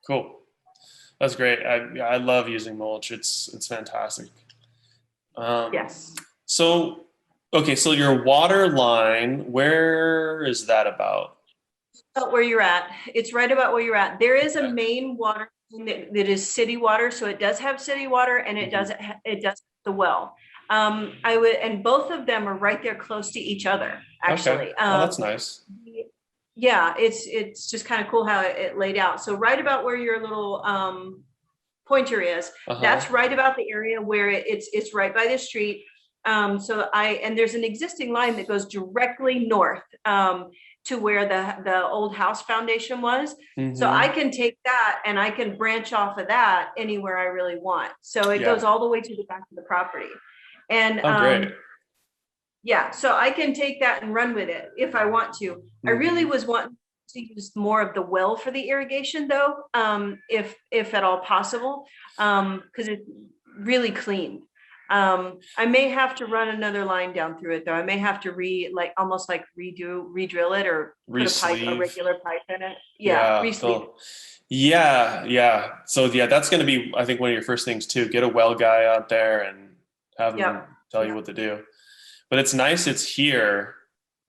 Cool. That's great. I love using mulch. It's fantastic. Um, Yes. so, okay, so your water line, where is that about? About where you're at. It's right about where you're at. There is a Okay. main water that is city water, so it does have city water, and Hmm. it does the well. I would, and both of them are right there close to each other, Okay. actually. Oh, that's nice. Yeah, it's just kind of cool how it laid out. So right about where your little pointer is, Uh-huh. that's right about the area where it's right by the street. And there's an existing line that goes directly north to where the old house foundation was. So I Hmm. can take that and I can branch off of that anywhere I really want. So it goes Yeah. all the way to the back of the property. And Oh, great. yeah, so I can take that and run with it if I want to. I really Hmm. was wanting to use more of the well for the irrigation though, if at all possible, because it's really clean. I may have to run another line down through it though. I may have to almost like redrill it or put a Re-sleeve. regular pipe in it. Yeah, Yeah. re-sleeve. Yeah. Yeah. So yeah, that's going to be, I think, one of your first things too. Get a well guy out there and have him Yep. tell you Yep. what to do. But it's nice it's here,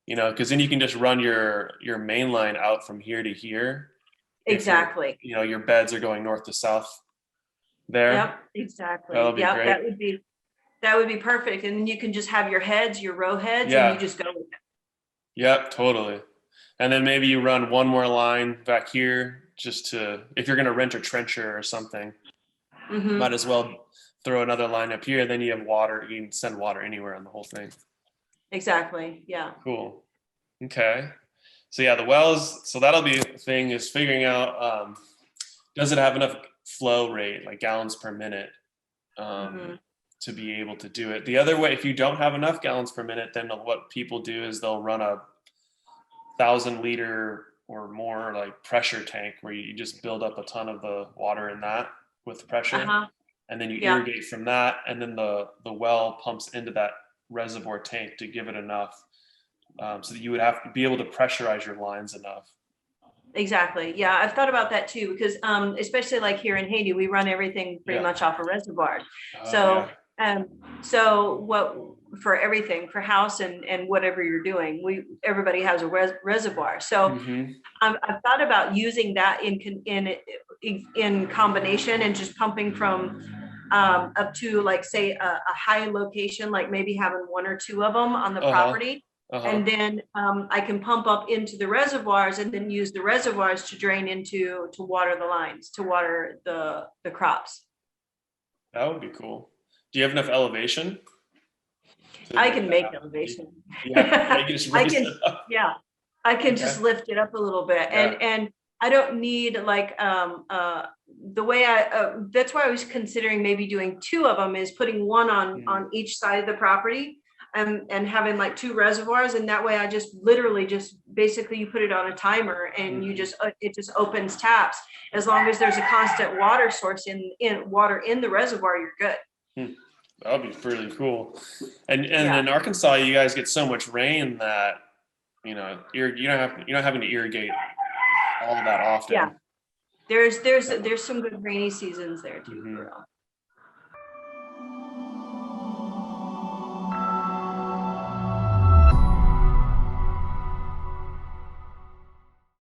because then you can just run your main line out from here to here. If Exactly. your beds are going north to south there, Yep. Exactly. that'll be Yep. great. That would be perfect. And then you can just have your row heads, and you Yeah. just go with Yep. Totally. And then maybe you run one more line back here if you're going to rent a trencher or something, it. might as well throw another line up here. Then you have water. You can send water anywhere on the whole thing. Exactly. Yeah. Cool. Okay. So yeah, the wells. So that'll be the thing is figuring out does it have enough flow rate, like gallons per minute, Hmm. to be able to do it. The other way, if you don't have enough gallons per minute, then what people do is they'll run a 1,000 liter or more like pressure tank where you just build up a ton of the water in that with pressure, Uh-huh. and then you Yeah. irrigate from that, and then the well pumps into that reservoir tank to give it enough, so that you would have to be able to pressurize your lines enough. Exactly. Yeah. I've thought about that too, because especially like here in Haiti, we run everything pretty Yeah. much off a reservoir. Oh So yeah. um so what for everything for house and whatever you're doing, everybody has a reservoir. So Mm-hmm. I've thought about using that in combination and just pumping from up to like say a high location, like maybe having one or two of them on the Uh huh. property. Uh huh. And then I can pump up into the reservoirs and then use the reservoirs to drain into to water the lines, to water the crops. That would be cool. Do you have enough elevation to I make can that make happen? elevation. Yeah. Yeah. You can just I raise it can, up. yeah, I can Okay. just lift it up a little bit, Yeah. and I don't need like the way that's why I was considering maybe doing two of them, is putting one Mm. on each side of the property and having like two reservoirs, and that way I just literally just basically you put it on a timer and you Hmm. just it just opens taps. As long as there's a constant water source in water in the reservoir, you're good. Hmm. That would be really cool. And Yeah. in Arkansas, you guys get so much rain that you're not having to irrigate all that Yeah. often. There's Yeah. there's some good rainy seasons there too, Hmm. for real.